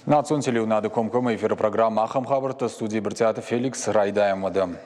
Национ телеунады комкома эфирі программа Ахам Хабарта, студии Бертиата Феликс Райдаемады.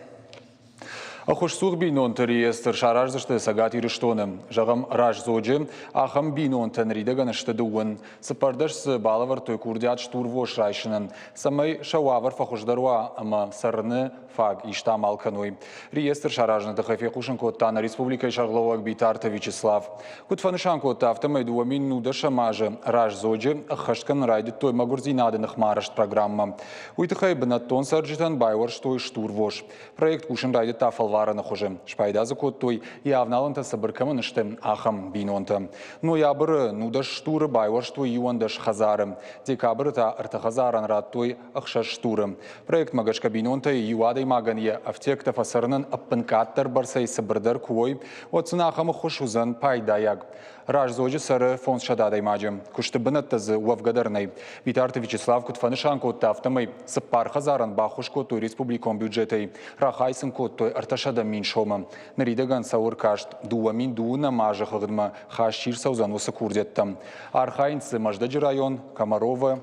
Ахуш бинон реестр шараждышты сагат ириштоны. Жағам раж зоджи, ахам бинон тенридаган штадуын. Сыпардаш балавар той курдят штурвош райшынын. Самай шауавар фахушдаруа, ама сарны фаг иштам алкануй. Реестр шаражны тахафе кушын коттана Республика Шарловак Битарта Вячеслав. Кутфанышан котта автомайду амин нуда шамажы. Раж зоджи, ахашкан райдит той магурзинады нахмарашт программа. Уйтахай бнаттон сарджитан байвар штой штурвош. Проект кушын райдит тафалва нахожим. Шпайдазы коттой явналанта сабыркамынышты ахам бинонта. Но ябыры нудаш штуры байваш той юандаш хазарым. Декабрыта артахазаран рад той ахшаш штурым. Проект магашка бинонта юадой маганье автекта фасарнын аппынкаттар барсай сабырдар куой. Отсына ахамы хуш узан пайдаяг. Раж зоджи сары фонд шададай маджим. Кушты бынаттазы уавгадарнай. Битарты Вячеслав кутфанышан котта автомай саппар хазаран бахуш коттой республикон бюджетой. Рахайсын коттой арташада мин шома. Наридаган саур кашт дуамин дуна мажа хагдма хашир саузан уса курдеттам. Архайнцы Маждаджи район, Комарова,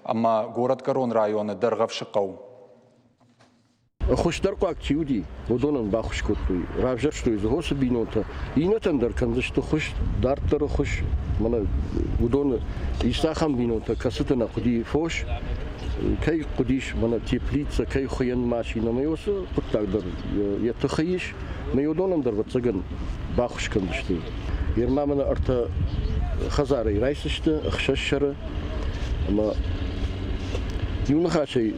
ама город Корон района Даргавшикау. Хошдар активди, водонан бахуш котуй. Равжар что из госа бинота. И натандар канза что хош дартар хош мана водон исахам бинота касута на худи фош. Кай худиш мана теплица, кай хоян машина майоса коттагдар. Я тахаиш, майодонан дар вацаган бахуш канза. Ерма мана арта хазары райсышты, ахшашшары. Ама юнахашай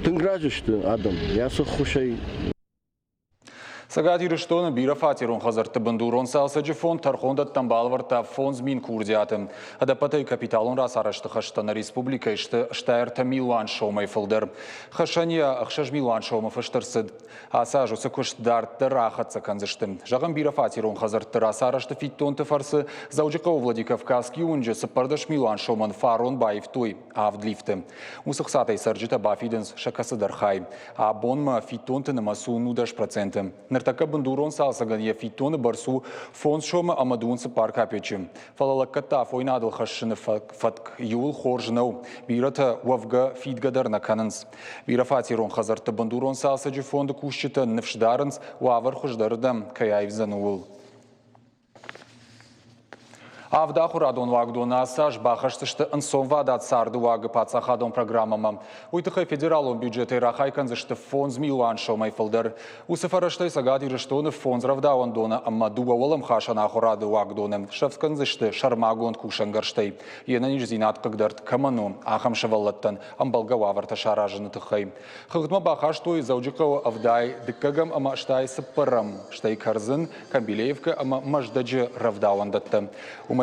Тынгражышты адам, ясы хушай. Сагат ириштоны бира фатирон хазарты бандурон салсаджи фонд тархондаттан балварта фонд змин курдиаты. Адапатай капиталон рас арашты хаштана республика ишты штайрта милуан шоумай фылдыр. Хашания ахшаж милуан шоумов иштырсыд. Асажу сыкуш дартты рахатса канзышты. Жағам бира фатирон хазарты рас арашты фиттонты фарсы заужикау Владикавказский унжы сыпардаш милуан шоуман фарон байв той авдлифты. Усықсатай сарджита бафиденс шакасыдархай. А бонма фиттонты намасу нудаш проценты. Нартака бандурон салсаган я фитоны барсу фонд шома амадунсы парка печим. Фалалакката фойнадыл хашшыны фатк юл хоржнау. Бирата вавга фитгадар на кананс. Бира фатирон хазарты бандурон салсаджи фонды кушчита нефшдарынс вавар хуждардам каяйвзануыл. Авдаху радон вагдон асаж бахаштышты инсон вадат сарды вагы пацахадон программама. Уйтыхай федералон бюджеты рахайканзышты фонд змилуан шомай фылдыр. Усыфараштай сагат ирыштоны фонд равдауан дона амма дуба олым хашанаху рады вагдоны. Шевсканзышты шармагон кушангарштай. Енаниш зинат кыгдарт каману ахам шаваллаттан амбалга ваварта шаражыны тыхай. Хыгтма бахаштой заужикау авдай дыккагам амма штай сыппарам. Штай карзын Камбилеевка амма Маждаджи равдауан датты.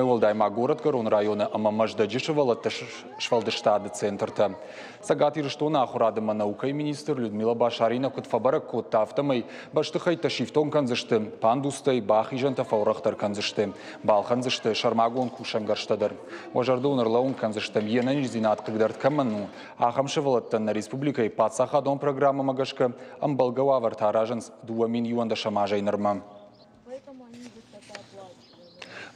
Волдайма город Корон района, ама Маждаджи швалдыштады центрта. Сагат ириштона ахурадыма наукай министр Людмила Башарина кутфабара котта автомай баштыхай ташифтон канзышты, пандустай бахижанта фаурахтар канзышты, балханзышты, шармагон кушангарштадыр. Важарды унарлаун канзышты, енан зинат кыгдарт каману, ахамшывалаттан на республикай пацахадон программа магашка, амбалгававар таражанс 2 миллиона шамажай норма.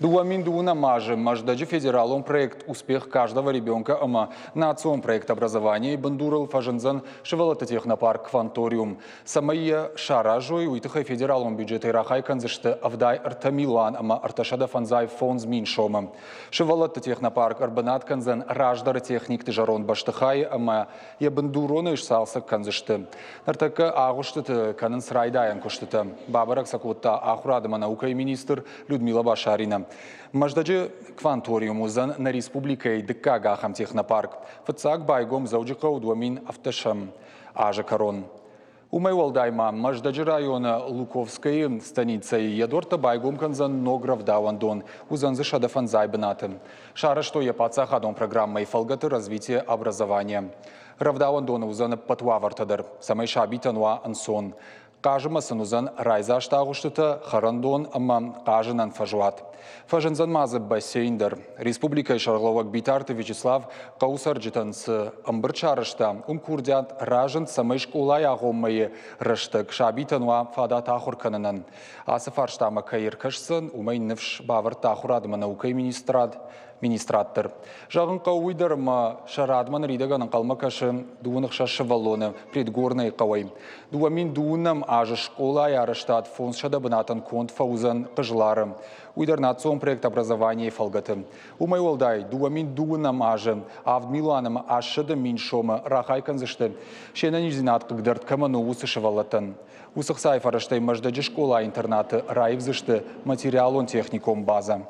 Дуамин дуна Маждаджи федералом проект «Успех каждого ребенка» ама национ проект образования бандурал фажензан шевалата технопарк Кванториум. Самая шаражой уйтыхай федералом бюджеты рахай канзышты авдай артамилан ама арташада фанзай фонд змин шома. Шевалата технопарк арбанат канзан раждар техник тыжарон баштыхай ама я бандурона ишсалса канзышты. Нартака агуштыты канын срайдаян куштыты. Бабарак сакутта ахурадыма наукай министр Людмила Башарина. Маждаджи Кванториум узан на республикой дыкка ахам технопарк. Фацак байгом заужикау дуамин автошам ажа корон. Умай волдайма Маждаджи района Луковской станицы ядорта байгом канзан нограв давандон узан зашада фанзай бенатым. Шара что я пацахадон программой фалгаты развития образования. Равдавандон узан патуавартадар. Самай шабитануа ансон. Кажымасын узан райза штағыштыты харандон амма кажынан фажуат. Фажынзан мазы бассейндер. Республика Шарловак Битарты Вячеслав қаусар житансы амбырчарышта курдят ражын самыш улай ағоммайы рыштык шабитануа фада тахур канынан. Асы фарштама кайыр кашсын умай нывш бавыр тахур адымана укай министрад министраттыр. Жағын қауыйдыр шарадман ридаган қалмакашы дуынық шашы валоны предгорный қауай. Дуамин дуынам ажы школа ярыштат фонд шадабынатын конт фаузан қыжылары. Уйдар национ проект образования фалгаты. Умай олдай дуамин дуынам ажы авдмилуаным ашыды миншомы рахай канзышты. Шена нижзинат қыгдырт каману усы шывалатын. Усық сайфарыштай маждаджы школа интернаты райвзышты материалон техником база.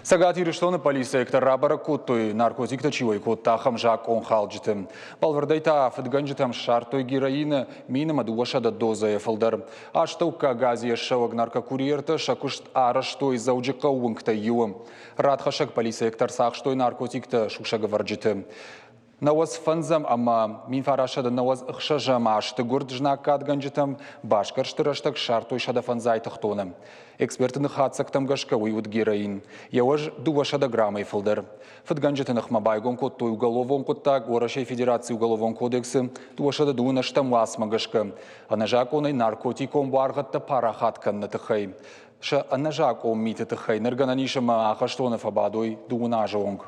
Сагат Ириштоны полиция эктор рабара коттой наркотик точивой котта хамжак он халджитым. Балвардайта федганджитам шартой героина минима дуашада доза ефалдар. Аштаука газия шаваг наркокурьерта шакушт араштой зауджика унгта юым. Радхашак полиция эктор сахштой наркотикта шушага варджитым. Наваз фанзам ама мин фарашада наваз хшажам ашты гурджнак кадганджитам башкар штыраштак шартой шада фанзай тахтоным. Экспертны хатсактам гашкавый уд героин. Яваж дуашада грамма и филдер. Федганджитанах мабайгон коттой уголовон коттак Орашей Федерации уголовон кодексы дуашада дунаштам васма гашка. Анажаконой наркотиком варгатта парахаткан на тахай. Ша анажаком мите тахай нергананишама ахаштонов абадой дуунажонг.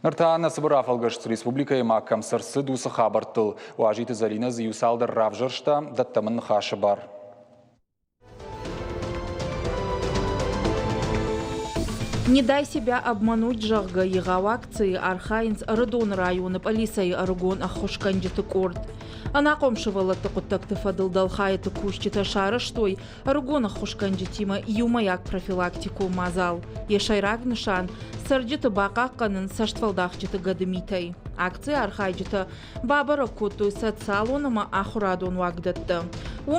Нартана Сабыра Фалгашц Республика и Макам Сарсы дуса хабартыл. Уажиты Зарина заюсалдар равжаршта даттамын хашы бар. Не дай себя обмануть, Жагга, егав акции Архаинц Родон района полиции Арагон Ахушканджиты Корд. Она комшивала такотакты фадылдал хайты кущита шара штой Арагон Ахушканджитима юмаяк профилактику мазал. Ешайраг нишан сарджиты бакакканын саштвалдахчиты гадымитай. Акции Архайджита бабара коттой социалонама Ахурадон вагдатты.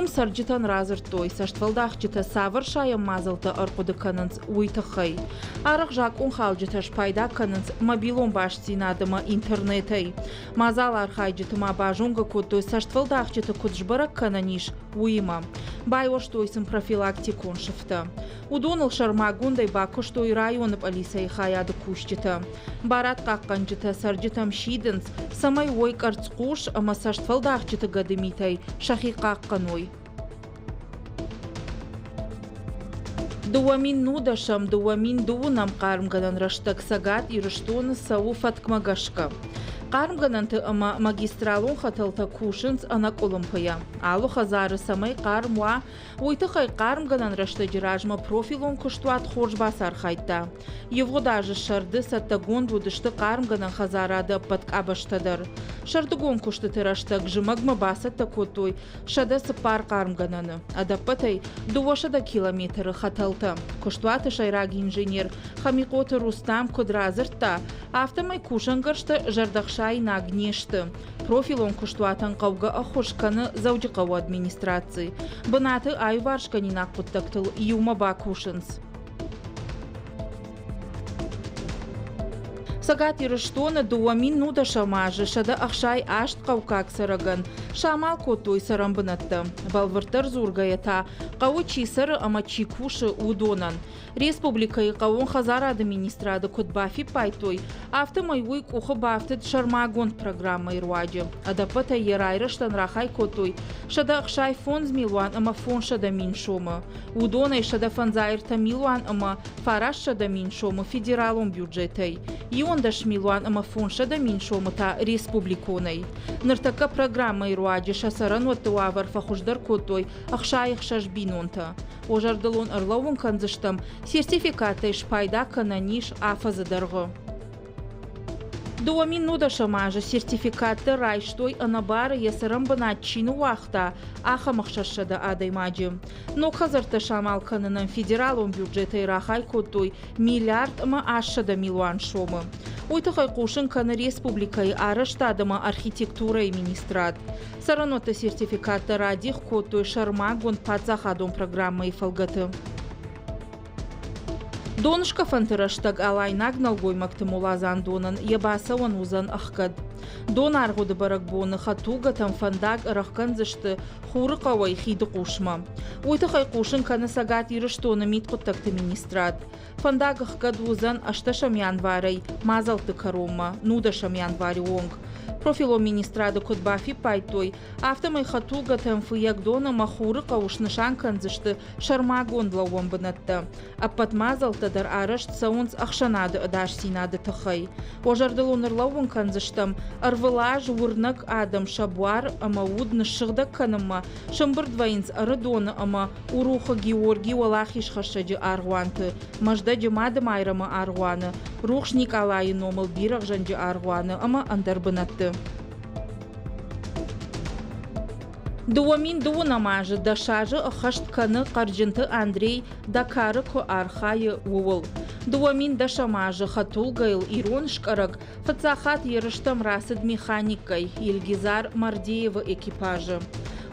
Сарджитан разыртой саштвалдахчита савыршая мазалты арпудыканынц уйтахай. Арық жак халджита шпайда канынц мобилон баш синадыма интернетай. Мазал Архайджитыма бажунга коттой саштвалдахчита куджбара кананиш уима. Байоштойсын профилактикон шифта. Удоныл шармагундай бакуштой районы полиция хаяды кущита. Барат какканджита сарджитам шиденц самай ой карцкуш ама саштвалдахчита гадымитай шахи какканой. Дуамин нудашам, дуамин дуунам кармганан раштак сагат и раштоны сау фаткмагашка. Кармгананты ама магистралун хаталта кушинц ана колумпая. Алу хазары самай кармва, уйтахай кармганан раштаджиражма профилон куштуат хоржбас архайта. Его даже шарды саттагон будышты кармганан хазарада падкабаштадар. Шардыгон куштаты раштак жимагма басатта котой, шада сапар кармгананы. Адапатай дуашада километры хаталта. Куштуаты шайраг инженер хамикоты Рустам кудразырта, автомай кушангаршты жардахша на огнешты. Профилон куштуатан кауга ахошканы заудикау администрации. Бынаты айваршканинак путтактыл юма бакушинс. Сагат ирыштоны дуамин нуда шамажы шада ахшай ашт каукак сараган. Шамал котой сарамбынатты. Балвыртар зургаята кау чисары ама чикушы удонан. Республика и каун хазара администрады кутбафи пайтой. Автомайвуй кухы бафтыд шармагон программа ирваджи. Адапата ерайрыштан рахай котой. Шада ахшай фон змилуан ама фон шада миншомы. Удонай шада фанзайрта милуан ама фараш шада миншомы федералом бюджетай. Ондаш милуан ама фон шада миншомы та республиконай. Ныртака программа ирваджи шасаран ваттуавар фахуждар котой ахшай ахшаш бинонта. Ожардылон ырлауын канзыштам сертификаты шпайда кананиш афазыдарғы. Дуамин нуда шамажы сертификаты райштой анабары ясырым бына чину вақта аха мақшашады адаймаджи. Но қазырты шамал канынан федералон бюджеты рахай котой миллиард ма ашады милуан шомы. Уйтықай қошын каны республикай арыштадыма архитектура и министрат. Сараноты сертификаты радих котой шармагон падзахадон программы и фалгаты. Донышка фантыраштаг алайнаг налгой мактымулазан донын ебаса он узан ахкад. Дон аргуды барак боны хатуга там фандаг рахкан зашты хуры қавай хиды қушма. Ойты қай қушын каны сагат ирыштоны мит құттақты министрат. Фандаг ұққа дузан ашта шамян варай, мазалты карома, нуда шамян вари онг. Профило министрады Кутбафи пайтой, автомай хатуга там фыяк дона махуры қауышны шанкан зашты шарма гондла уамбанатты. Аппат мазалты дар арышт саунц ақшанады ыдаш синады тұхай. Ожарды лонырлауын канзыштам, арвылаж вырнак адам шабуар ама удны шығда каныма, шамбыр двайынц арыдоны ама уруха Георгий Валахиш хашаджы аргуанты, мажда жымады майрамы аргуаны, рухшник алайы номыл бирақ жанжы аргуаны ама андарбынатты. Дуамин дуунамажы дашажы охашт каны қаржынты Андрей Дакары ко архайы уыл. Дуамин дашамажы хатул гайыл ирон шкарак фацахат ерыштам расыд механикай Елгизар Мардеева экипажы.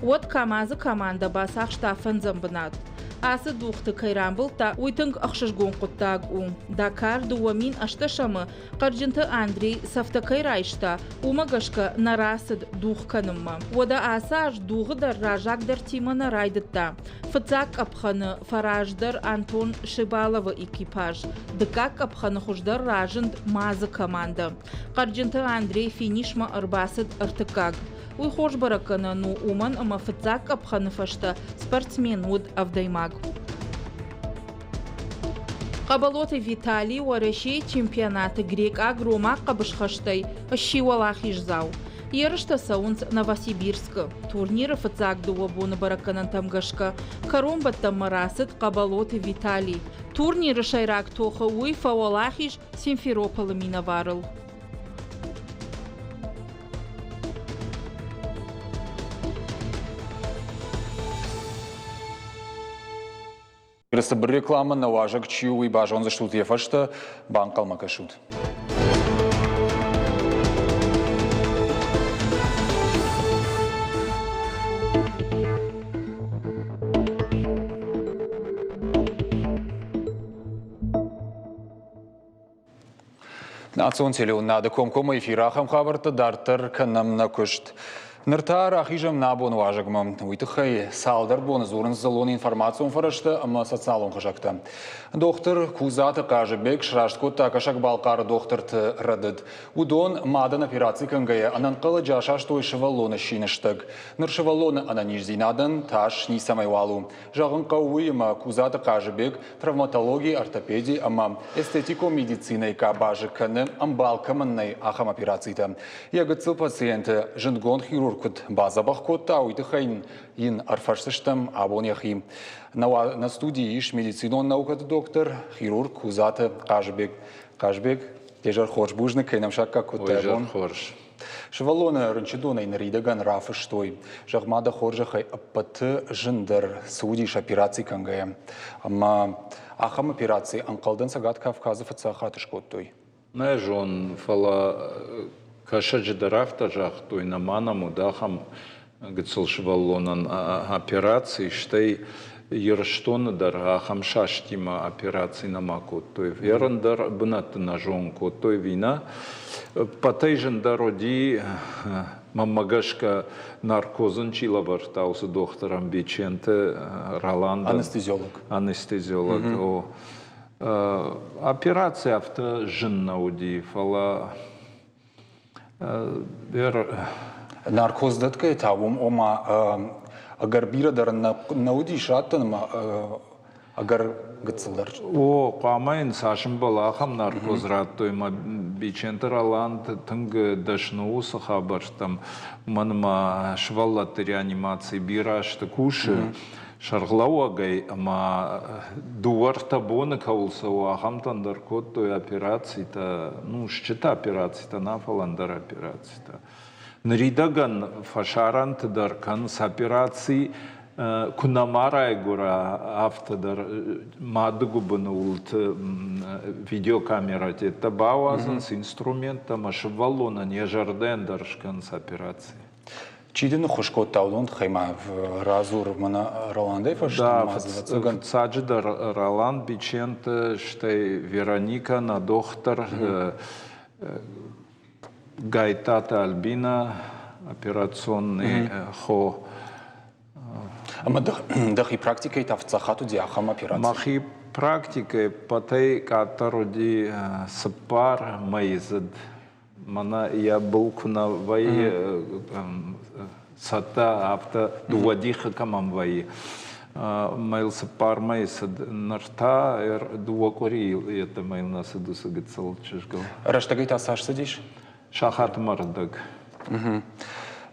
Вот камазы команда басақ штафан замбынат. Асы духты кайрамбыл та уйтынг ақшышгон құттаг у. Дакар дуамин ашташамы қаржынты Андрей сафтакай райшта умагашка нарасыд дух канымма. Ода асы аш дуғыдар ражагдар тимана райдытта. Фыцак апханы фараждар Антон Шибалова экипаж. Дыкак апханы хуждар ражынд мазы команда. Қаржынты Андрей финишма арбасыд артыкак. Уй хош бараканы ну уман ама фыцак апханы фашта спортсмен уд авдаймаг. Қабалоты Виталий Уарашей чемпионаты грек агрома қабышхаштай ащи валахиш зау. Ерышта саунц Новосибирск. Турниры фыцак дуабуны бараканан тамгашка. Каромбатта марасыт Қабалоты Виталий. Турниры шайрак тоха уй фавалахиш Симферополы минаварыл. Просто бір реклама на важак чью и бажон за штут ефашта банк алмакашут. Национ телеунады комкома эфирахам хабарты дартыр канам на кушт. Ныртар ахижам набон важагмам. Уйтыхай салдар бон зурын залон информацион фарашты, ама социалон хажакта. Доктор Кузаты Кажыбек шраштко такашак балкар докторты радыд. Удон мадан операции кангая ананкалы жашаш той шываллоны шиныштык. Ныр шываллоны ананижзинадан таш не самайвалу. Жағын қауыйыма Кузаты Кажыбек травматологии, ортопедии, ама эстетико медицины кабажы каны амбалкамынной ахам операцийта. Ягыцыл пациенты жындгон хирург база бахкота уйтыхайн ин арфашсыштам абоньяхи. На студии иш медицинон наукаты доктор, хирург Кузаты Кажыбек. Кажыбек, тежар хорш бужны кайнам шакка кутабон. Хорш. Шевалоны рынчидона инридаган рафы штой. Жахмада хоржахай аппаты жындар судиш операции кангая. Ама ахам операции анкалдан сагат Кавказы фацахаты шкоттой. Найжон фала кашаджидарафта жахтой наманаму дахам гыцыл шеваллонан операции штай ерштоны дар ахам шаштима операции намакоттой. Верандар бынаты нажон коттой вина. Патайжен дароди мамагашка наркозын чилабартаусы докторам Биченте Роланда. Анестезиолог. Анестезиолог. Операция авто жыннауди фала Наркоз датка тавум ома агар бира дар науди шаттан агар гыцылдар. О, қамайын сашым балахам наркоз раттой ма Бичентер Аланд тынғы дашну сахабарштам маныма шваллаты реанимации бирашты куши. Шарглауагай, ама дуарта боны каулсау ахамтан дар коттой операции-то, ну, счета операции-то, нафаландар операции-то. Нридаган фашарант дар канс операции кунамарай гура автодар мадыгу быны улт видеокамера тетта бауазын с инструментом ашваллона не жарден дар канс операции. Чидин хушкот таулон хайма в разур мана Роландей да, в Цаджида Роланд Биченте, что Вероника на доктор Гайтата Альбина, операционный хо. Ама дахи практикой тавцахату диахам операции. Махи практикой потай катаруди сапар майзад. Мана я был кунавай сата авто дуадиха камамвай. Майл сапар майзад нарта дуакори это майл насаду сагацал чешгал. Раштагай тасаш садишь? Шахат мардак.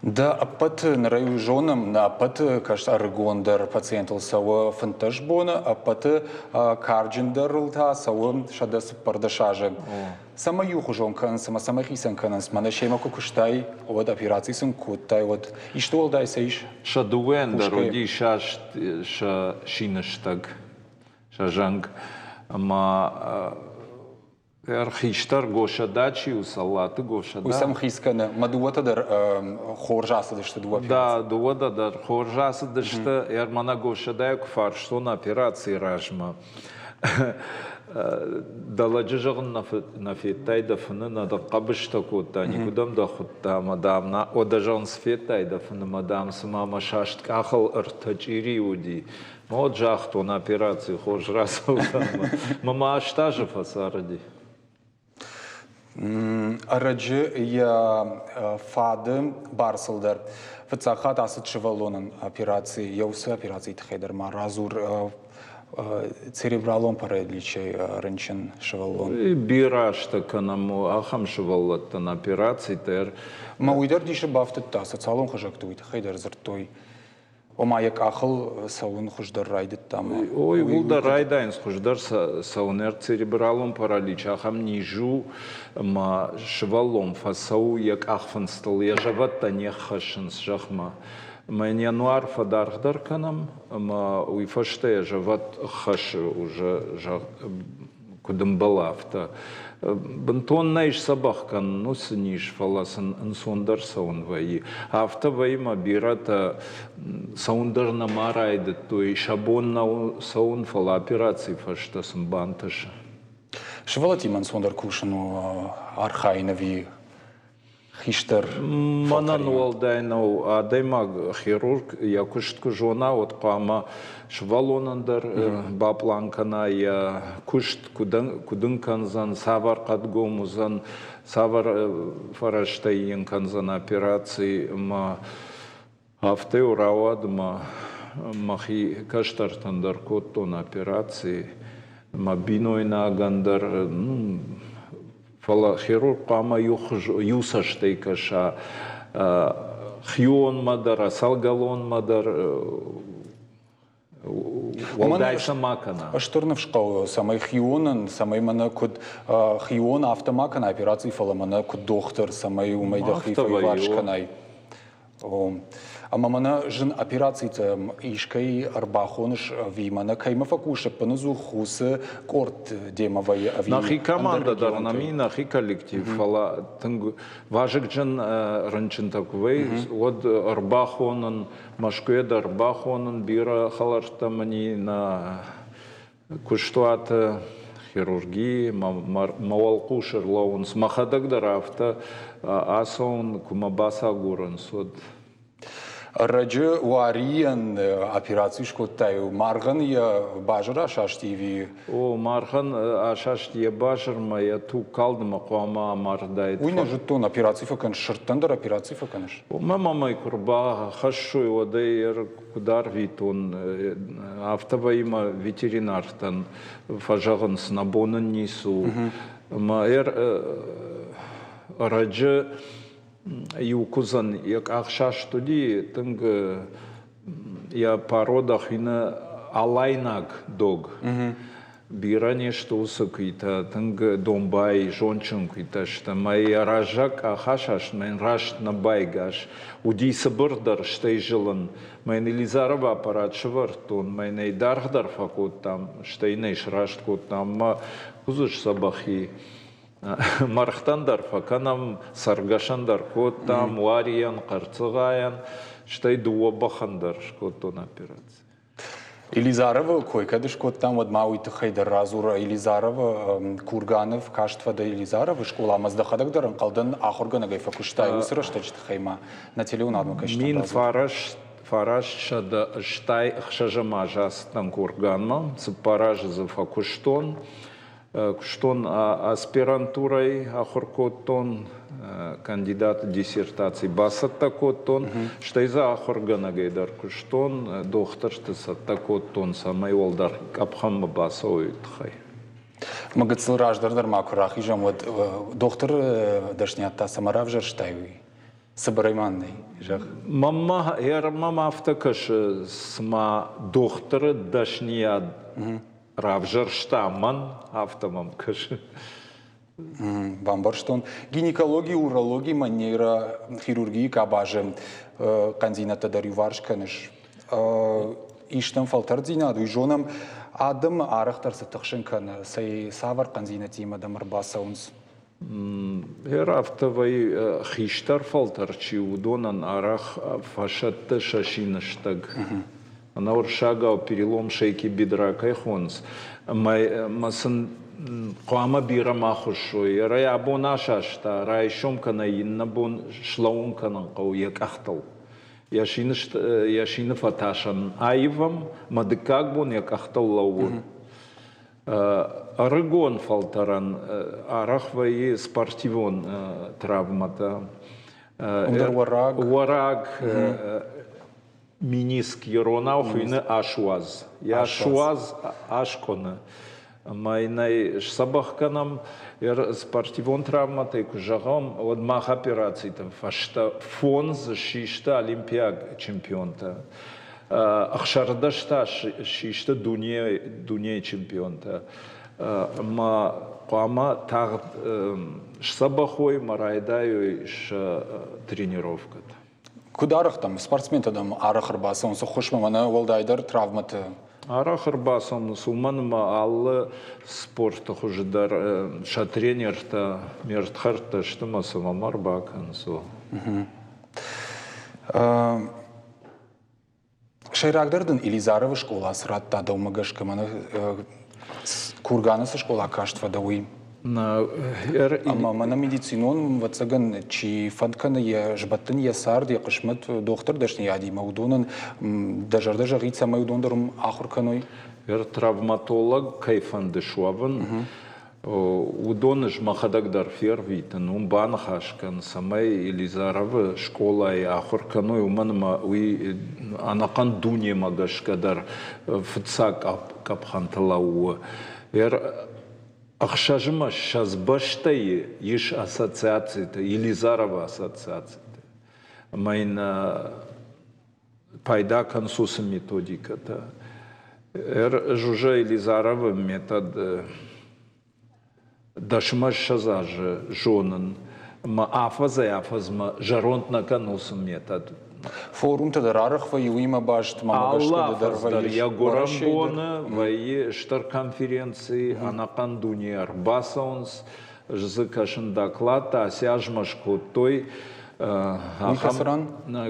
Да, апат на раю женам, на апат, кажется, аргондер пациентал сава фантажбона, апат карджендер та сава шадас пардашаже. Сама юху жонкан, сама хисанкан, мана шейма кукуштай, вот операции сын куттай, вот. И что ол дай саиш? Шадуэн роди шаш шинаштаг, шажанг, ма Архиштар гошадачи у салаты гошада. У сам хискана мадуата дар хоржаса дашта дуа. Да, дуада дар хоржаса дашта ярмана гошадая кфарштон на операции ражма. Даладжажагн на фетай дафна на да қабышта кота никудам да хутта мадам на одажан сфетай дафна мадам сама машашт кахал артачири уди. Мод жахто на операции хоржаса. Мама аштажа фасаради. Араджи я фады барсылдар. Фацахат асыт шевалонын операции, яусы операции тхейдер ма разур церебралон параличей рынчен шевалон. Бирашта канаму ахам шевалаттан операции тер. Ма уйдар дише бафтыт та социалон хажактуйт хейдер зыртой. Омаяк ахыл саун хуждар райдыт там. Ой, улда райдайнс хуждар саунер церебралон паралич ахам нижу ма шевалон фасау як ахфанстал я жаватта не хашинс жахма. Мен януар фадархдар канам ма уйфаште жават хаш уже кудым балафта. Бентон наиш сабахкан нусниш фаласан инсондар саунваи. Автоваи мабирата саундар намарайды, то и шабон на саун фала операции фашта самбанташа. Шевалати мансондар кушану архайнови хиштер. Манануал дайнау адаймаг хирург якуштку жона от қама швалонандар бапланкана я кушт кудын канзан савар кадгомузан савар фараштайын канзан операции ма авте урауад ма махи каштартандар коттон операции ма бинойна гандар фала хирург қама юсаштей каша хион мадар салгалон мадар Валдайса макана. Ашторнов школ самый хионан, самый мана код хион автомакана операции фала мана код доктор самый умайдахи файвашканай. А мамана жен операции там ишкай арбахоныш вимана кайма факуша паназу хусы корт демовая ави. Нахи команда дарнами нахи коллектив фала тынг важик жен ранчин таквей вот арбахонан машкуед арбахонан бира халартамани на куштуат хирургии мавалкушер лаунс махадак дарафта асон кумабаса гуран сод. Раджи уариан операции шкоттаю марган я бажара шаштиви. О марган ашашти я бажар моя ту калдма қома мардайт. Уйна жеттон операции факан шырттандар операции факаныш. Мама май курба хашуй одайр кудар витон автоваима ветеринартан фажаган снабонан нису. Маэр раджи Юкузан, як ахшаш туди, тынг я породах ина алайнак дог. Биране что усакита, тынг домбай, жончун кита, что май ражак ахашаш, мен раш на байгаш. Уди сабырдар, что и жилан. Мен Елизарова аппарат швартун, мен и дархдар факут там, что и нейш рашт кут там, ма кузуш сабахи. Мархтандар факанам саргашандар коттам вариян карцыгаян штай дуобахандар шкоттон операция. Елизарова, койкадыш коттан вот мауиты хайдар разура Елизарова, Курганов, Каштвада Елизарова, школа маздахадагдаран, қалдан ахоргана гайфа куштай, усырыштачты хайма на телеунадму каштан. Мин фараш шада штай хшажама жастан Курганма, цепараж за факуштон, куштон аспирантурой ахоркотон, кандидат диссертации басаттакоттон, штайза ахоргана гайдар куштон, докторшты саттакоттон самай олдар капхамма басоуйтхай. Магацил раждардар макурах ижам вот доктор дашнята самаравжар штайуи. Собрайманный жах. Мама автокаш сма доктор дашният равжар штаман автомам каш. Бамбарштон. Гинекология, урология, манера хирургии кабажем кандидата дарюваршканыш. Иштам фалтардина, дуйжонам адам арахтар сатахшенкан сай савар кандидатима дамарбасаунс. Автовай хиштар фалтарчи удонан арах фашатта шашинаштаг. Она уршага перелом шейки бедра кайхонс. Масын Қуама бира махушой, рай абонашашта, рай шомкана иннабон шлаунканан қау як ахтал. Яшины фаташан айвам, мадыкак бон як ахтал лаун. Арыгон фалтаран, арахвай спортивон травмата. Вараг миниск еронаухуйны ашуаз. Яшуаз ашкона. Майнай сабахканам спортивон травмата и кужагам от мах операций там фашта фон шишта олимпиад чемпионта ахшардашта шишта дуния чемпионта ма қама таг сабахой марайдаю ш тренировката. Кударах там спортсмен там арахарбасы онсы хошмамана волдайдар травматы. Арахарбасан суманма аллы спорта хуждар шатренерта мертхарта штыма самамар бакан со. Шайрагдардын Елизарова школа сратта даумагашка мана Курганасы школа Каштвада уи. Ама мана медицинон ватсаган чи фанткана я жбаттын я сард я кышмат доктор дашни яди маудонан дажарда жагица маудондарум ахурканой. Травматолог кайфанды шуаван удоныш махадагдар фервитан умбан хашкан самай Елизарова школа и ахурканой уманма уи анакан дуне магашкадар фца капханталау. Ахшажима шазбаштай иш ассоциацията, Елизарова ассоциацията. Майна пайда консуса методиката. Жужа Елизарова метод дашма шазажа жонан. Ма афазма жаронтна конуса метод. Форум тадарарах вай уима башт мамагашка дар я горамбона вай штар конференции анакан дуниар басаунс жзыкашын доклад асяжмашку той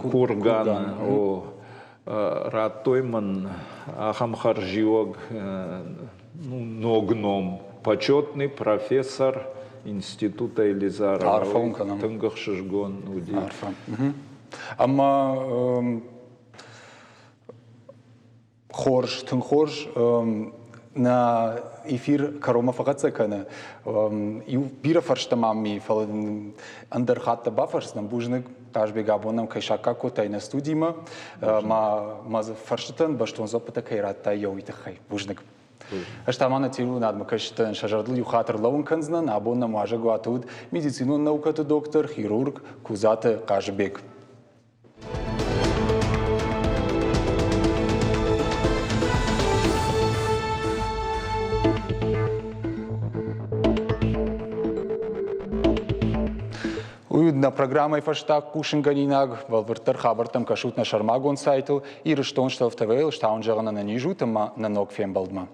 Курган о ратойман ахам харжиог ногном почетный профессор института Елизарова Тынгахшишгон уди. Ама хорш, тынхорш на эфир карома фагацакана и бира фарштамами фалан андерхатта бафарснам бужник кажбе габонам кайшака котай на студима ма фарштан баштон запата кайратта йоитахай бужник. Аштамана тиру надма каштан шажардл юхатр лаун канзнан абонна мажа гуатуд медицинун наукаты доктор хирург кузата кажбек. На программой фаштаг кушинганинаг валвертер хабартам кашут на шармагон сайту и рештон штал в ТВ, штаун жагана на нижу тама на ног фембалдма.